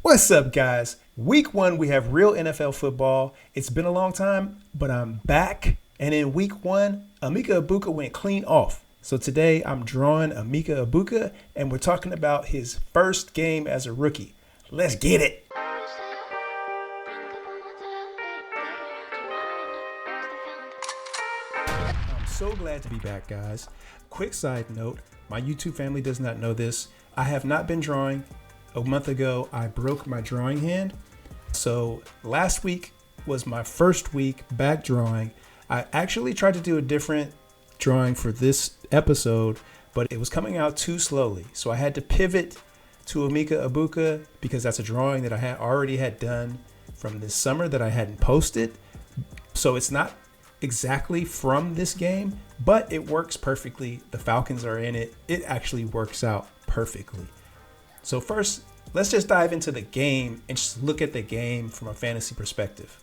What's up, guys? Week 1, we have real NFL football. It's been a long time, but I'm back. And in week 1, Emeka Egbuka went clean off. So today I'm drawing Emeka Egbuka, and we're talking about his first game as a rookie. Let's get it. I'm so glad to be back, guys. Quick side note, my YouTube family does not know this. I have not been drawing. A month ago, I broke my drawing hand. So last week was my first week back drawing. I actually tried to do a different drawing for this episode, but it was coming out too slowly. So I had to pivot to Emeka Egbuka because that's a drawing that I had already had done from this summer that I hadn't posted. So it's not exactly from this game, but it works perfectly. The Falcons are in it. It actually works out perfectly. So first, let's just dive into the game and just look at the game from a fantasy perspective.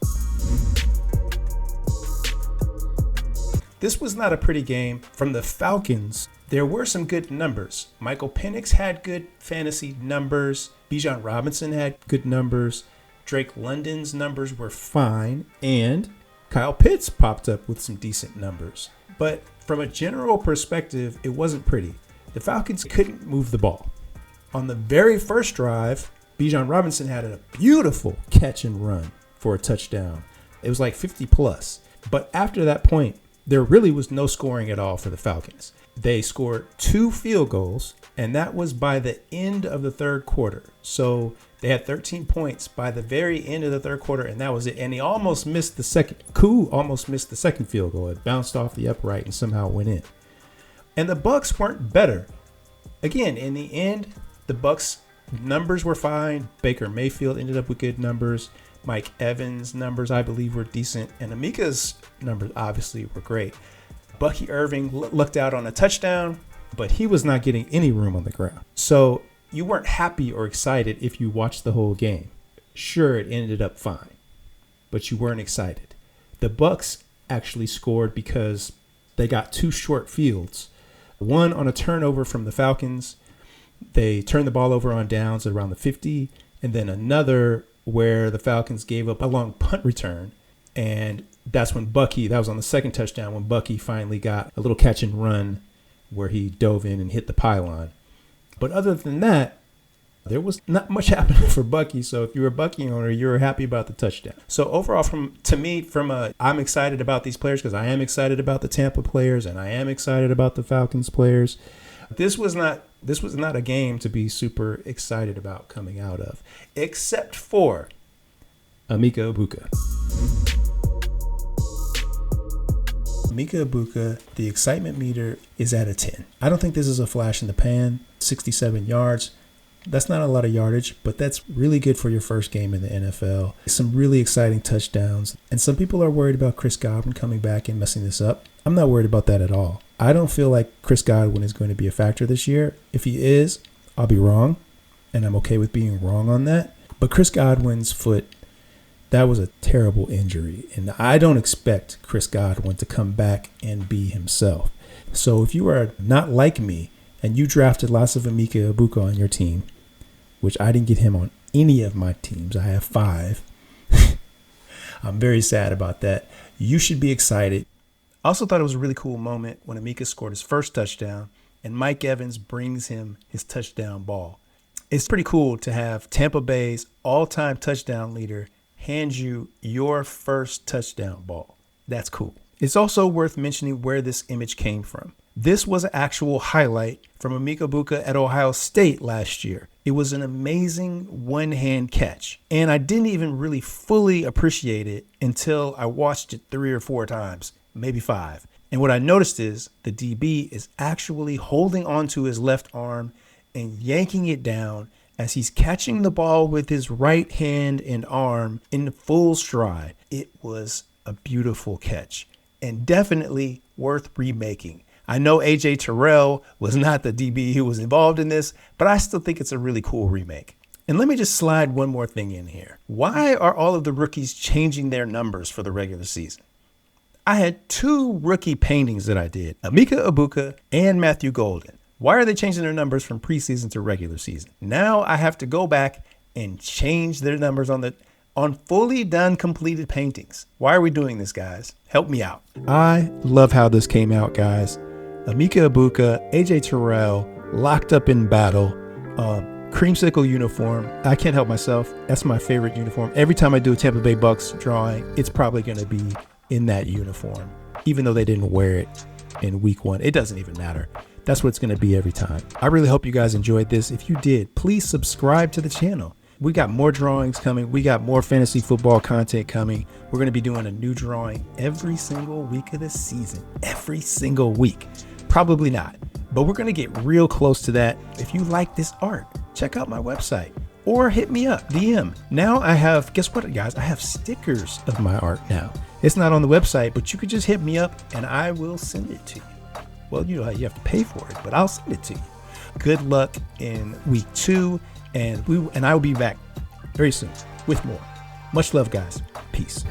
This was not a pretty game from the Falcons. There were some good numbers. Michael Penix had good fantasy numbers. Bijan Robinson had good numbers. Drake London's numbers were fine. And Kyle Pitts popped up with some decent numbers. But from a general perspective, it wasn't pretty. The Falcons couldn't move the ball. On the very first drive, Bijan Robinson had a beautiful catch and run for a touchdown. It was like 50 plus. But after that point, there really was no scoring at all for the Falcons. They scored 2 field goals, and that was by the end of the third quarter. So they had 13 points by the very end of the third quarter, and that was it. And he almost missed the second. Koo almost missed the second field goal. It bounced off the upright and somehow went in. And the Bucs weren't better. Again, in the end, the Bucs numbers were fine. Baker Mayfield ended up with good numbers. Mike Evans' numbers, I believe, were decent. And Emeka's numbers obviously were great. Bucky Irving lucked out on a touchdown, but he was not getting any room on the ground. So you weren't happy or excited if you watched the whole game. Sure, it ended up fine, but you weren't excited. The Bucs actually scored because they got 2 short fields. One on a turnover from the Falcons. They turned the ball over on downs at around the 50, and then another where the Falcons gave up a long punt return. And that's when that was on the second touchdown, when Bucky finally got a little catch and run where he dove in and hit the pylon. But other than that, there was not much happening for Bucky. So if you're a Bucky owner, you're happy about the touchdown. So overall, I'm excited about these players because I am excited about the Tampa players and I am excited about the Falcons players. This was not a game to be super excited about coming out of, except for Emeka Egbuka. Emeka Egbuka, the excitement meter is at a 10. I don't think this is a flash in the pan. 67 yards. That's not a lot of yardage, but that's really good for your first game in the NFL. Some really exciting touchdowns. And some people are worried about Chris Godwin coming back and messing this up. I'm not worried about that at all. I don't feel like Chris Godwin is going to be a factor this year. If he is, I'll be wrong, and I'm okay with being wrong on that. But Chris Godwin's foot, that was a terrible injury, and I don't expect Chris Godwin to come back and be himself. So if you are not like me and you drafted lots of Emeka Egbuka on your team, which I didn't get him on any of my teams, I have 5. I'm very sad about that. You should be excited. I also thought it was a really cool moment when Emeka scored his first touchdown and Mike Evans brings him his touchdown ball. It's pretty cool to have Tampa Bay's all-time touchdown leader hand you your first touchdown ball. That's cool. It's also worth mentioning where this image came from. This was an actual highlight from Emeka Egbuka at Ohio State last year. It was an amazing one-hand catch, and I didn't even really fully appreciate it until I watched it 3 or 4 times. Maybe 5. And what I noticed is the DB is actually holding onto his left arm and yanking it down as he's catching the ball with his right hand and arm in full stride. It was a beautiful catch and definitely worth remaking. I know AJ Terrell was not the DB who was involved in this, but I still think it's a really cool remake. And let me just slide one more thing in here. Why are all of the rookies changing their numbers for the regular season? I had 2 rookie paintings that I did, Emeka Egbuka and Matthew Golden. Why are they changing their numbers from preseason to regular season? Now I have to go back and change their numbers on fully done completed paintings. Why are we doing this, guys? Help me out. I love how this came out, guys. Emeka Egbuka, AJ Terrell, locked up in battle, Creamsicle uniform. I can't help myself. That's my favorite uniform. Every time I do a Tampa Bay Bucs drawing, it's probably going to be in that uniform, even though they didn't wear it in week 1. It doesn't even matter. That's what it's going to be every time. I really hope you guys enjoyed this. If you did, please subscribe to the channel. We got more drawings coming. We got more fantasy football content coming. We're going to be doing a new drawing every single week of the season. Every single week. Probably not, but we're going to get real close to that. If you like this art, check out my website or hit me up, DM. Now I have, guess what, guys? I have stickers of my art now. It's not on the website, but you could just hit me up and I will send it to you. Well, you know, you have to pay for it, but I'll send it to you. Good luck in week 2, and I will be back very soon with more. Much love, guys. Peace.